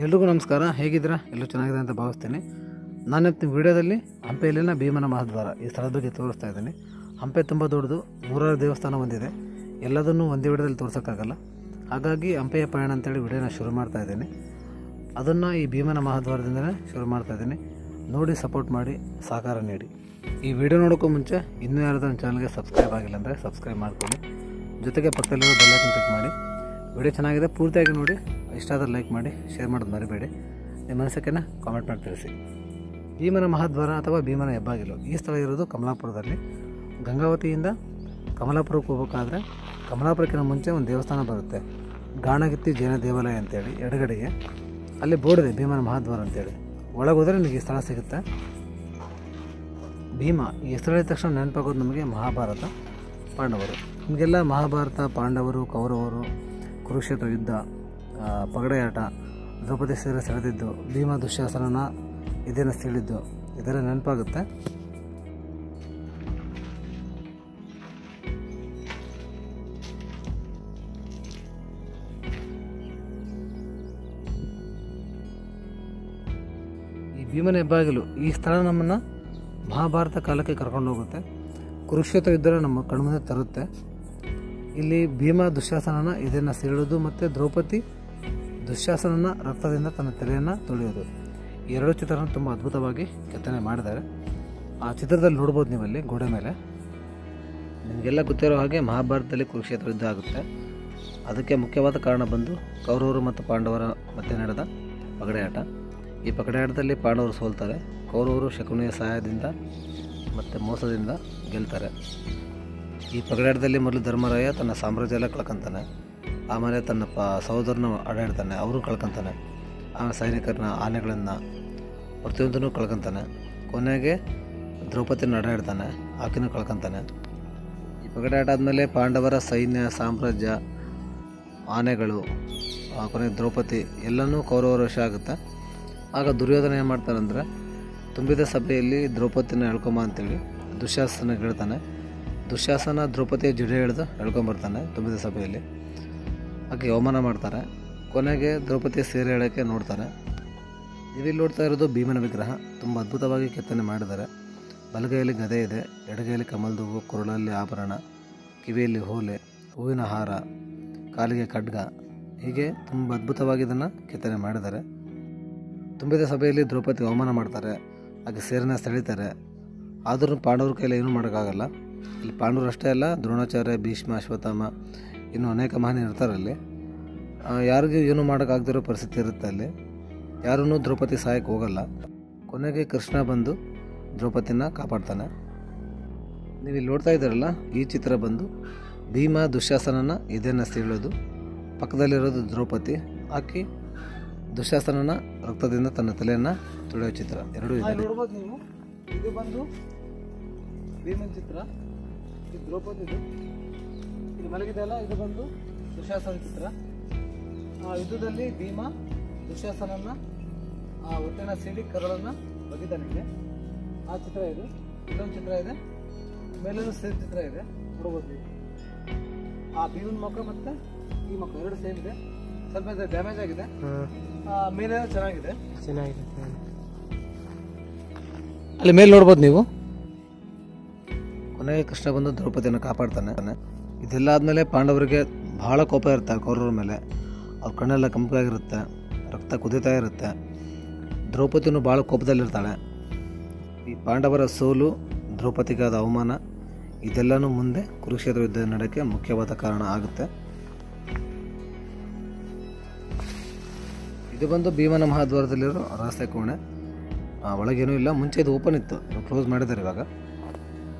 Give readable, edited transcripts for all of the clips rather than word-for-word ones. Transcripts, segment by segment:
ಎಲ್ರಿಗೂ ನಮಸ್ಕಾರ. ಹೇಗಿದ್ದೀರಾ? ಎಲ್ಲರೂ ಚೆನ್ನಾಗಿದೆ ಅಂತ ಭಾವಿಸ್ತೇನೆ. ನಾನು ಇವತ್ತಿನ ವಿಡಿಯೋದಲ್ಲಿ ಹಂಪೆಯಲ್ಲಿನ ಭೀಮನ ಮಹಾದ್ವಾರ ಈ ಸ್ಥಳದ ಬಗ್ಗೆ ತೋರಿಸ್ತಾ ಇದ್ದೀನಿ. ಹಂಪೆ ತುಂಬ ದೊಡ್ಡದು, 106 ದೇವಸ್ಥಾನ ಹೊಂದಿದೆ. ಎಲ್ಲದನ್ನು ಒಂದೇ ವಿಡಿಯೋದಲ್ಲಿ ತೋರಿಸೋಕ್ಕಾಗಲ್ಲ. ಹಾಗಾಗಿ ಹಂಪೆಯ ಪಯಣ ಅಂತೇಳಿ ವಿಡಿಯೋನ ಶುರು ಮಾಡ್ತಾ ಇದ್ದೀನಿ. ಅದನ್ನು ಈ ಭೀಮನ ಮಹಾದ್ವಾರದಿಂದಲೇ ಶುರು ಮಾಡ್ತಾ ಇದ್ದೀನಿ. ನೋಡಿ, ಸಪೋರ್ಟ್ ಮಾಡಿ, ಸಹಕಾರ ನೀಡಿ. ಈ ವಿಡಿಯೋ ನೋಡೋಕ್ಕೂ ಮುಂಚೆ ಇನ್ನೂ ಯಾರಾದರೂ ನನ್ನ ಚಾನಲ್ಗೆ ಸಬ್ಸ್ಕ್ರೈಬ್ ಆಗಿಲ್ಲ ಅಂದರೆ ಸಬ್ಸ್ಕ್ರೈಬ್ ಮಾಡ್ಕೊಳ್ಳಿ. ಜೊತೆಗೆ ಪಕ್ಕದಲ್ಲಿರೋ ಬೆಲ್ ಐಕಾನ್ ಕ್ಲಿಕ್ ಮಾಡಿ. ವಿಡಿಯೋ ಚೆನ್ನಾಗಿದೆ, ಪೂರ್ತಿಯಾಗಿ ನೋಡಿ. ಇಷ್ಟ ಆದರೆ ಲೈಕ್ ಮಾಡಿ, ಶೇರ್ ಮಾಡೋದು ಮರಿಬೇಡಿ. ನಿಮ್ಮ ಅನಿಸಿಕೆನ ಕಾಮೆಂಟ್ ಮಾಡಿ ತಿಳಿಸಿ. ಭೀಮನ ಮಹಾದ್ವಾರ ಅಥವಾ ಭೀಮನ ಹೆಬ್ಬಾಗಿಲು ಈ ಸ್ಥಳ ಇರೋದು ಕಮಲಾಪುರದಲ್ಲಿ. ಗಂಗಾವತಿಯಿಂದ ಕಮಲಾಪುರಕ್ಕೆ ಹೋಗಬೇಕಾದ್ರೆ ಕಮಲಾಪುರಕ್ಕಿಂತ ಮುಂಚೆ ಒಂದು ದೇವಸ್ಥಾನ ಬರುತ್ತೆ, ಗಾಣಗಿತ್ತಿ ಜೈನ ದೇವಾಲಯ ಅಂತೇಳಿ. ಎಡಗಡೆಗೆ ಅಲ್ಲಿ ಬೋರ್ಡ್ ಇದೆ, ಭೀಮನ ಮಹಾದ್ವಾರ ಅಂತೇಳಿ. ಒಳಗೆ ಹೋದರೆ ನಿಮಗೆ ಈ ಸ್ಥಳ ಸಿಗುತ್ತೆ. ಭೀಮ ಈ ಹೆಸರು ಹೇಳಿದ ತಕ್ಷಣ ನೆನಪಾಗೋದು ನಮಗೆ ಮಹಾಭಾರತ, ಪಾಂಡವರು. ನಿಮಗೆಲ್ಲ ಮಹಾಭಾರತ, ಪಾಂಡವರು, ಕೌರವರು, ಕುರುಕ್ಷೇತ್ರ ಯುದ್ಧ, ಪಗಡೆಯಾಟ, ದ್ರೌಪದಿ ಸೀರೆ ಸೆಳೆದಿದ್ದು, ಭೀಮ ದುಶ್ಯಾಸನನ ಇದೇನ ಸೀಳಿದ್ದು ಇದೆಲ್ಲ ನೆನಪಾಗುತ್ತೆ. ಈ ಭೀಮನ ಹೆಬ್ಬಾಗಿಲು ಈ ಸ್ಥಳ ನಮ್ಮನ್ನು ಮಹಾಭಾರತ ಕಾಲಕ್ಕೆ ಕರ್ಕೊಂಡು ಹೋಗುತ್ತೆ. ಕುರುಕ್ಷೇತ್ರ ಯುದ್ಧ ನಮ್ಮ ಕಣ್ಮುಂದೆ ತರುತ್ತೆ. ಇಲ್ಲಿ ಭೀಮ ದುಶ್ಯಾಸನನ ಇದನ್ನು ಸೀಳೋದು ಮತ್ತು ದ್ರೌಪದಿ ದುಶ್ಯಾಸನನ ರಕ್ತದಿಂದ ತನ್ನ ತಲೆಯನ್ನು ತೊಳೆಯೋದು, ಈ ಎರಡು ಚಿತ್ರನ ತುಂಬ ಅದ್ಭುತವಾಗಿ ಕೆತ್ತನೆ ಮಾಡಿದ್ದಾರೆ. ಆ ಚಿತ್ರದಲ್ಲಿ ನೋಡ್ಬೋದು ನೀವಲ್ಲಿ ಗೋಡೆ ಮೇಲೆ. ನಿಮಗೆಲ್ಲ ಗೊತ್ತಿರೋ ಹಾಗೆ ಮಹಾಭಾರತದಲ್ಲಿ ಕುರುಕ್ಷೇತ್ರ ಯುದ್ಧ ಆಗುತ್ತೆ. ಅದಕ್ಕೆ ಮುಖ್ಯವಾದ ಕಾರಣ ಬಂದು ಕೌರವರು ಮತ್ತು ಪಾಂಡವರ ಮಧ್ಯೆ ನಡೆದ ಪಗಡೆಯಾಟ. ಈ ಪಗಡೆಯಾಟದಲ್ಲಿ ಪಾಂಡವರು ಸೋಲ್ತಾರೆ. ಕೌರವರು ಶಕುನಿಯ ಸಹಾಯದಿಂದ ಮತ್ತು ಮೋಸದಿಂದ ಗೆಲ್ತಾರೆ. ಈ ಪಗಡೆಯಾಟದಲ್ಲಿ ಮೊದಲು ಧರ್ಮರಾಯ ತನ್ನ ಸಾಮ್ರಾಜ್ಯ ಎಲ್ಲ ಕಳ್ಕೊತಾನೆ. ಆಮೇಲೆ ತನ್ನ ಸಹೋದರನ ಆಡಾಡ್ತಾನೆ, ಅವರು ಕಳ್ಕೊತಾನೆ. ಆಮೇಲೆ ಸೈನಿಕರನ್ನ, ಆನೆಗಳನ್ನು, ಪ್ರತಿಯೊಂದನ್ನು ಕಳ್ಕೊತಾನೆ. ಕೊನೆಗೆ ದ್ರೌಪದಿನ ಆಡಾಡ್ತಾನೆ, ಆಕೆನೂ ಕಳ್ಕೊತಾನೆ. ಈ ಪಗಡೆಯಾಟ ಆದಮೇಲೆ ಪಾಂಡವರ ಸೈನ್ಯ, ಸಾಮ್ರಾಜ್ಯ, ಆನೆಗಳು, ಕೊನೆಗೆ ದ್ರೌಪದಿ ಎಲ್ಲನೂ ಕೌರವರ ವಶ ಆಗುತ್ತೆ. ಆಗ ದುರ್ಯೋಧನ ಏನು ಮಾಡ್ತಾರಂದರೆ, ತುಂಬಿದ ಸಭೆಯಲ್ಲಿ ದ್ರೌಪದಿನ ಎಳ್ಕೊಂಬ ಅಂತೇಳಿ ದುಶ್ಯಾಸನ ಹೇಳ್ತಾನೆ. ದುಶ್ಯಾಸನ ದ್ರೌಪದಿಯ ಜಡೆ ಹಿಡಿದು ಎಳ್ಕೊಂಬರ್ತಾನೆ ತುಂಬಿದ ಸಭೆಯಲ್ಲಿ. ಆಕೆ ಅವಮಾನ ಮಾಡ್ತಾರೆ. ಕೊನೆಗೆ ದ್ರೌಪದಿಯ ಸೀರೆ ಹೇಳೋಕ್ಕೆ ನೋಡ್ತಾರೆ. ನೀವಿಲ್ಲಿ ನೋಡ್ತಾ ಇರೋದು ಭೀಮನ ವಿಗ್ರಹ. ತುಂಬ ಅದ್ಭುತವಾಗಿ ಕೆತ್ತನೆ ಮಾಡಿದ್ದಾರೆ. ಬಲಗೈಯಲ್ಲಿ ಗದೆ ಇದೆ, ಎಡಗೈಯಲ್ಲಿ ಕಮಲದ ಹೂವು, ಕೊರಳಲ್ಲಿ ಆಭರಣ, ಕಿವಿಯಲ್ಲಿ ಓಲೆ, ಹೂವಿನ ಹಾರ, ಕಾಲಿಗೆ ಖಡ್ಗ, ಹೀಗೆ ತುಂಬ ಅದ್ಭುತವಾಗಿ ಇದನ್ನು ಕೆತ್ತನೆ ಮಾಡಿದ್ದಾರೆ. ತುಂಬಿದ ಸಭೆಯಲ್ಲಿ ದ್ರೌಪದಿ ಅವಮಾನ ಮಾಡ್ತಾರೆ, ಆಕೆ ಸೀರೆನ ಸೆಳೀತಾರೆ. ಆದರೂ ಪಾಂಡವ್ರ ಕೈಯಲ್ಲಿ ಏನೂ ಮಾಡೋಕ್ಕಾಗಲ್ಲ. ಇಲ್ಲಿ ಪಾಂಡವರು ಅಷ್ಟೇ ಅಲ್ಲ, ದ್ರೋಣಾಚಾರ್ಯ, ಭೀಷ್ಮ, ಅಶ್ವತ್ಥಾಮ, ಇನ್ನೂ ಅನೇಕ ಮಹಾನ್ ಇರ್ತಾರಲ್ಲಿ. ಯಾರಿಗೂ ಏನೂ ಮಾಡೋಕ್ಕಾಗದಿರೋ ಪರಿಸ್ಥಿತಿ ಇರುತ್ತೆ ಅಲ್ಲಿ. ಯಾರೂ ದ್ರೌಪದಿ ಸಹಾಯಕ್ಕೆ ಹೋಗಲ್ಲ. ಕೊನೆಗೆ ಕೃಷ್ಣ ಬಂದು ದ್ರೌಪದಿನ ಕಾಪಾಡ್ತಾನೆ. ನೀವು ಇಲ್ಲಿ ನೋಡ್ತಾ ಇದ್ದೀರಲ್ಲ, ಈ ಚಿತ್ರ ಬಂದು ಭೀಮ ದುಶ್ಯಾಸನನ ಇದನ್ನು ಸೀಳೋದು. ಪಕ್ಕದಲ್ಲಿರೋದು ದ್ರೌಪದಿ, ಆಕೆ ದುಶ್ಯಾಸನನ ರಕ್ತದಿಂದ ತನ್ನ ತಲೆಯನ್ನು ತುಳಿಯೋ ಚಿತ್ರ. ಎರಡೂ ಇದೆ. ನೋಡ್ಬೋದು ನೀವು. ಇದು ಬಂದು ಭೀಮನ ಚಿತ್ರ, ಇದು ದ್ರೌಪದಿದು. ಇದು ಮಲಗಿದೆ ಅಲ್ಲ, ಇದು ಬಂದು ದುಶ್ಯಾಸನ ಚಿತ್ರ. ಯುದ್ಧದಲ್ಲಿ ಭೀಮ ದುಶ್ಯಾಸನನ ಹೊಟ್ಟೆನ ಸೀಳಿ ಕರಳನ್ನು ಬಗಿತಾನೆ. ಆ ಚಿತ್ರ ಇದು. ಇಲ್ಲೊಂದು ಚಿತ್ರ ಇದೆ, ಮೇಲೊಂದು ಸೇಮ್ ಚಿತ್ರ ಇದೆ, ನೋಡ್ಬೋದು ನೀವು. ಆ ಭೀಮನ ಮುಖ ಮತ್ತು ಈ ಮುಖ ಎರಡು ಸೇಮ್ ಇದೆ. ಸ್ವಲ್ಪ ಡ್ಯಾಮೇಜ್ ಆಗಿದೆ, ಮೇಲೆ ಚೆನ್ನಾಗಿದೆ. ಅಲ್ಲಿ ಮೇಲೆ ನೋಡ್ಬೋದು ನೀವು. ಕೊನೆಗೆ ಕೃಷ್ಣ ಬಂದು ದ್ರೌಪದಿಯನ್ನು ಕಾಪಾಡ್ತಾನೆ. ಇದೆಲ್ಲ ಆದಮೇಲೆ ಪಾಂಡವರಿಗೆ ಬಹಳ ಕೋಪ ಇರುತ್ತೆ ಕೌರವರ ಮೇಲೆ. ಅವ್ರ ಕಣ್ಣೆಲ್ಲ ಕಂಪಾಗಿರುತ್ತೆ, ರಕ್ತ ಕುದೀತಾ ಇರುತ್ತೆ. ದ್ರೌಪದಿನೂ ಭಾಳ ಕೋಪದಲ್ಲಿರ್ತಾಳೆ. ಈ ಪಾಂಡವರ ಸೋಲು, ದ್ರೌಪದಿಗಾದ ಅವಮಾನ, ಇದೆಲ್ಲನೂ ಮುಂದೆ ಕುರುಕ್ಷೇತ್ರ ಯುದ್ಧ ನಡೆಯೋಕ್ಕೆ ಮುಖ್ಯವಾದ ಕಾರಣ ಆಗುತ್ತೆ. ಇದು ಬಂದು ಭೀಮನ ಮಹಾದ್ವಾರದಲ್ಲಿರೋ ರಹಸ್ಯ ಕೋಣೆ. ಒಳಗೇನೂ ಇಲ್ಲ, ಮುಂಚೆ ಇದು ಓಪನ್ ಇತ್ತು, ಕ್ಲೋಸ್ ಮಾಡಿದ್ದಾರೆ ಇವಾಗ.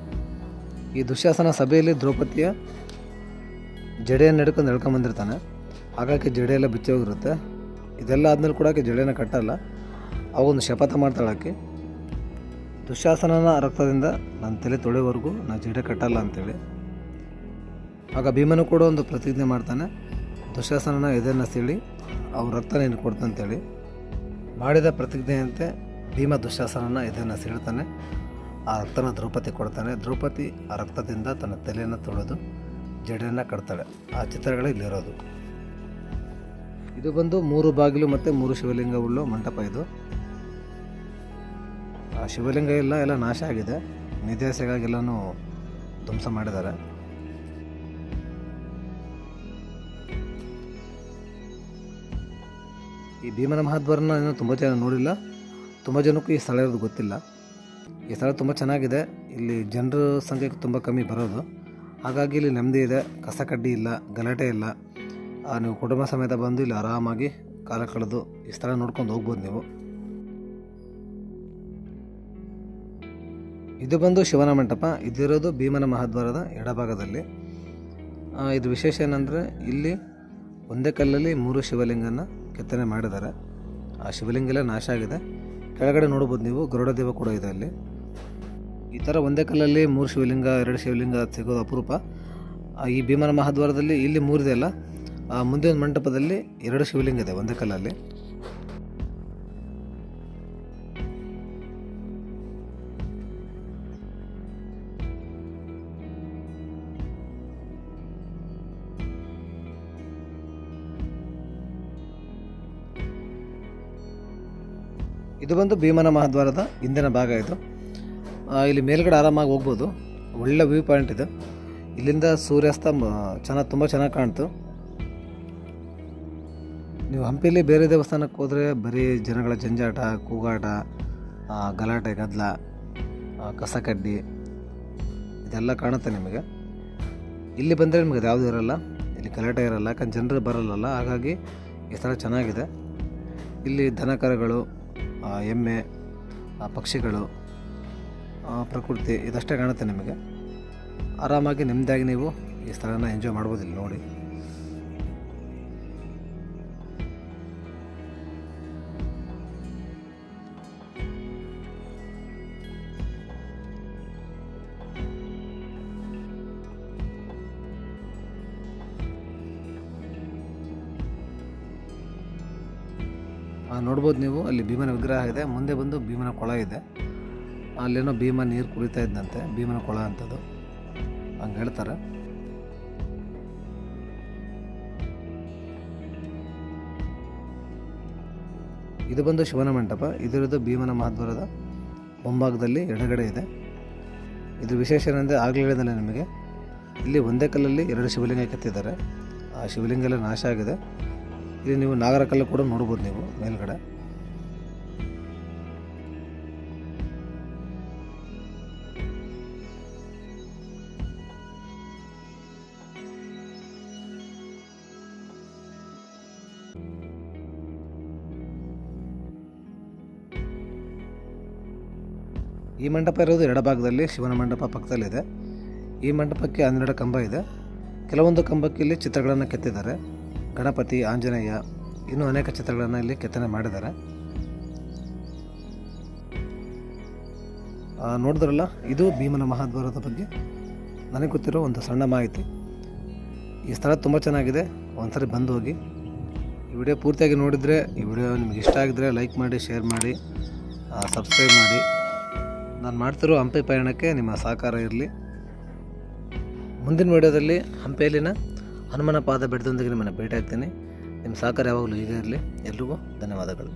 ಈ ದುಶ್ಯಾಸನ ಸಭೆಯಲ್ಲಿ ದ್ರೌಪದಿಯ ಜಡೆಯನ್ನು ಎಳ್ಕೊಂಬಂದಿರ್ತಾನೆ. ಹಾಗಾಗಿ ಜಡೆ ಎಲ್ಲ ಬಿಚ್ಚಿ ಹೋಗಿರುತ್ತೆ. ಇದೆಲ್ಲ ಆದಮೇಲೆ ಕೂಡ ಆಕೆ ಜಡೆಯನ್ನು ಕಟ್ಟಲ್ಲ. ಅವಾಗೊಂದು ಶಪಥ ಮಾಡ್ತಾಳೆ ಆಕೆ, ದುಶ್ಯಾಸನನ ರಕ್ತದಿಂದ ನನ್ನ ತಲೆ ತೊಳೆವರೆಗೂ ನಾನು ಜಡೆ ಕಟ್ಟಲ್ಲ ಅಂತೇಳಿ. ಆಗ ಭೀಮನು ಕೂಡ ಒಂದು ಪ್ರತಿಜ್ಞೆ ಮಾಡ್ತಾನೆ, ದುಶ್ಯಾಸನನ ಎದೆಯನ್ನು ಸೀಳಿ ಅವ್ರ ರಕ್ತ ನೀನು ಕೊಡ್ತಂತೇಳಿ. ಮಾಡಿದ ಪ್ರತಿಜ್ಞೆಯಂತೆ ಭೀಮ ದುಶ್ಯಾಸನನ ಎದೆಯನ್ನು ಸೀಳ್ತಾನೆ. ಆ ರಕ್ತನ ದ್ರೌಪದಿ ಕೊಡ್ತಾನೆ. ದ್ರೌಪದಿ ಆ ರಕ್ತದಿಂದ ತನ್ನ ತಲೆಯನ್ನು ತೊಳೆದು ಜಡೆಯನ್ನು ಕಟ್ತಾಳೆ. ಆ ಚಿತ್ರಗಳೇ ಇಲ್ಲಿರೋದು. ಇದು ಬಂದು 3 ಬಾಗಿಲು ಮತ್ತು 3 ಶಿವಲಿಂಗ ಉಳ್ಳ ಮಂಟಪ. ಇದು ಆ ಶಿವಲಿಂಗ ಎಲ್ಲ ನಾಶ ಆಗಿದೆ, ನಿದೇಸೆಗಾಗೆಲ್ಲನೂ ಧ್ವಂಸ ಮಾಡಿದ್ದಾರೆ. ಈ ಭೀಮನ ಮಹಾದ್ವಾರನ ಇನ್ನೂ ತುಂಬ ಜನ ನೋಡಿಲ್ಲ, ತುಂಬ ಜನಕ್ಕೂ ಈ ಸ್ಥಳ ಇರೋದು ಗೊತ್ತಿಲ್ಲ. ಈ ಸ್ಥಳ ತುಂಬ ಚೆನ್ನಾಗಿದೆ. ಇಲ್ಲಿ ಜನರ ಸಂಖ್ಯೆ ತುಂಬ ಕಮ್ಮಿ ಬರೋದು, ಹಾಗಾಗಿ ಇಲ್ಲಿ ನೆಮ್ಮದಿ ಇದೆ, ಕಸ ಕಡ್ಡಿ ಇಲ್ಲ, ಗಲಾಟೆ ಇಲ್ಲ. ನೀವು ಕುಟುಂಬ ಸಮೇತ ಬಂದು ಇಲ್ಲಿ ಆರಾಮಾಗಿ ಕಾಲ ಕಳೆದು ಈ ಸ್ಥಳ ನೋಡ್ಕೊಂಡು ಹೋಗ್ಬೋದು ನೀವು. ಇದು ಬಂದು ಶಿವನ ಮಂಟಪ. ಇದಿರೋದು ಭೀಮನ ಮಹಾದ್ವಾರದ ಎಡಭಾಗದಲ್ಲಿ. ಇದು ವಿಶೇಷ ಏನಂದರೆ ಇಲ್ಲಿ ಒಂದೇ ಕಲ್ಲಲ್ಲಿ 3 ಶಿವಲಿಂಗನ ಕೆತ್ತನೆ ಮಾಡಿದ್ದಾರೆ. ಆ ಶಿವಲಿಂಗ ಎಲ್ಲ ನಾಶ ಆಗಿದೆ. ಕೆಳಗಡೆ ನೋಡ್ಬೋದು ನೀವು, ಗರುಡ ದೇವ ಕೂಡ ಇದೆ ಅಲ್ಲಿ. ಈ ಥರ ಒಂದೇ ಕಲ್ಲಲ್ಲಿ 3 ಶಿವಲಿಂಗ 2 ಶಿವಲಿಂಗ ಸಿಗೋದು ಅಪರೂಪ. ಈ ಭೀಮನ ಮಹಾದ್ವಾರದಲ್ಲಿ ಇಲ್ಲಿ 3 ಇದೆ ಅಲ್ಲ, ಮುಂದೆ ಒಂದು ಮಂಟಪದಲ್ಲಿ 2 ಶಿವಲಿಂಗ ಇದೆ ಒಂದೇ ಕಲ್ಲಲ್ಲಿ. ಇದು ಬಂದು ಭೀಮನ ಮಹಾದ್ವಾರದ ಹಿಂದಿನ ಭಾಗ. ಇದು ಇಲ್ಲಿ ಮೇಲ್ಗಡೆ ಆರಾಮಾಗಿ ಹೋಗ್ಬೋದು, ಒಳ್ಳೆ ವ್ಯೂ ಪಾಯಿಂಟ್ ಇದು. ಇಲ್ಲಿಂದ ಸೂರ್ಯಾಸ್ತ ತುಂಬ ಚೆನ್ನಾಗಿ ಕಾಣ್ತು. ನೀವು ಹಂಪಿಲಿ ಬೇರೆ ದೇವಸ್ಥಾನಕ್ಕೆ ಹೋದರೆ ಬರೀ ಜನಗಳ ಜಂಜಾಟ, ಕೂಗಾಟ, ಗಲಾಟೆ ಗದ್ದಲ, ಕಸ ಕಡ್ಡಿ ಇದೆಲ್ಲ ಕಾಣುತ್ತೆ ನಿಮಗೆ. ಇಲ್ಲಿ ಬಂದರೆ ನಿಮಗೆ ಯಾವುದೂ ಇರೋಲ್ಲ, ಇಲ್ಲಿ ಗಲಾಟೆ ಇರೋಲ್ಲ, ಯಾಕಂದ್ರೆ ಜನರು ಬರಲ್ಲ. ಹಾಗಾಗಿ ಈ ಸ್ಥಳ ಚೆನ್ನಾಗಿದೆ. ಇಲ್ಲಿ ದನಕರುಗಳು, ಎಮ್ಮೆ, ಪಕ್ಷಿಗಳು, ಪ್ರಕೃತಿ ಇದಷ್ಟೇ ಕಾಣುತ್ತೆ ನಿಮಗೆ. ಆರಾಮಾಗಿ ನೆಮ್ಮದಿಯಾಗಿ ನೀವು ಈ ಸ್ಥಳನ ಎಂಜಾಯ್ ಮಾಡ್ಬೋದು ಇಲ್ಲಿ ನೋಡಿ. ನೋಡ್ಬೋದು ನೀವು, ಅಲ್ಲಿ ಭೀಮನ ವಿಗ್ರಹ ಇದೆ, ಮುಂದೆ ಬಂದು ಭೀಮನ ಕೊಳ ಇದೆ. ಅಲ್ಲೇನೋ ಭೀಮ ನೀರು ಕುಡಿತಾ ಇದ್ದಂತೆ, ಭೀಮನ ಕೊಳ ಅಂತದು ಹಂಗೆ ಹೇಳ್ತಾರೆ. ಇದು ಬಂದು ಶಿವನ ಮಂಟಪ. ಇದರದ್ದು ಭೀಮನ ಮಹಾದ್ವಾರದ ಮುಂಭಾಗದಲ್ಲಿ ಎಡಗಡೆ ಇದೆ. ಇದು ವಿಶೇಷ ಏನಂದರೆ ಆಗಲೇ ಹೇಳಿದಲ್ಲ ನಿಮಗೆ, ಇಲ್ಲಿ ಒಂದೇ ಕಲ್ಲಲ್ಲಿ 2 ಶಿವಲಿಂಗ ಕೆತ್ತಿದ್ದಾರೆ. ಆ ಶಿವಲಿಂಗ ಎಲ್ಲ ನಾಶ ಆಗಿದೆ. ಇಲ್ಲಿ ನೀವು ನಾಗರ ಕಲ್ಲು ಕೂಡ ನೋಡ್ಬೋದು ನೀವು ಮೇಲ್ಗಡೆ. ಈ ಮಂಟಪ ಇರೋದು ಎಡಭಾಗದಲ್ಲಿ, ಶಿವನ ಮಂಟಪ ಪಕ್ಕದಲ್ಲಿದೆ. ಈ ಮಂಟಪಕ್ಕೆ 12 ಕಂಬ ಇದೆ. ಕೆಲವೊಂದು ಕಂಬಕ್ಕೆ ಇಲ್ಲಿ ಚಿತ್ರಗಳನ್ನು ಕೆತ್ತಿದ್ದಾರೆ. ಗಣಪತಿ, ಆಂಜನೇಯ, ಇನ್ನೂ ಅನೇಕ ಚಿತ್ರಗಳನ್ನು ಇಲ್ಲಿ ಕೆತ್ತನೆ ಮಾಡಿದ್ದಾರೆ. ನೋಡಿದ್ರಲ್ಲ, ಇದು ಭೀಮನ ಮಹಾದ್ವಾರದ ಬಗ್ಗೆ ನನಗೆ ಗೊತ್ತಿರೋ ಒಂದು ಸಣ್ಣ ಮಾಹಿತಿ. ಈ ಸ್ಥಳ ತುಂಬ ಚೆನ್ನಾಗಿದೆ, ಒಂದ್ಸರಿ ಬಂದು ಹೋಗಿ. ಈ ವಿಡಿಯೋ ಪೂರ್ತಿಯಾಗಿ ನೋಡಿದರೆ, ಈ ವಿಡಿಯೋ ನಿಮಗೆ ಇಷ್ಟ ಆಗಿದ್ರೆ ಲೈಕ್ ಮಾಡಿ, ಶೇರ್ ಮಾಡಿ, ಸಬ್ಸ್ಕ್ರೈಬ್ ಮಾಡಿ. ನಾನು ಮಾಡ್ತಿರೋ ಹಂಪಿ ಪಯಣಕ್ಕೆ ನಿಮ್ಮ ಸಹಕಾರ ಇರಲಿ. ಮುಂದಿನ ವಿಡಿಯೋದಲ್ಲಿ ಹಂಪಿಯಲ್ಲಿನ ಹನುಮನ ಪಾದ ಬೆಟ್ಟದೊಂದಿಗೆ ನಿಮ್ಮನ್ನು ಭೇಟಿ ಆಗ್ತೀನಿ. ನಿಮ್ಮ ಸಹಕಾರ ಯಾವಾಗಲೂ ಹೀಗೆ ಇರಲಿ. ಎಲ್ರಿಗೂ ಧನ್ಯವಾದಗಳು.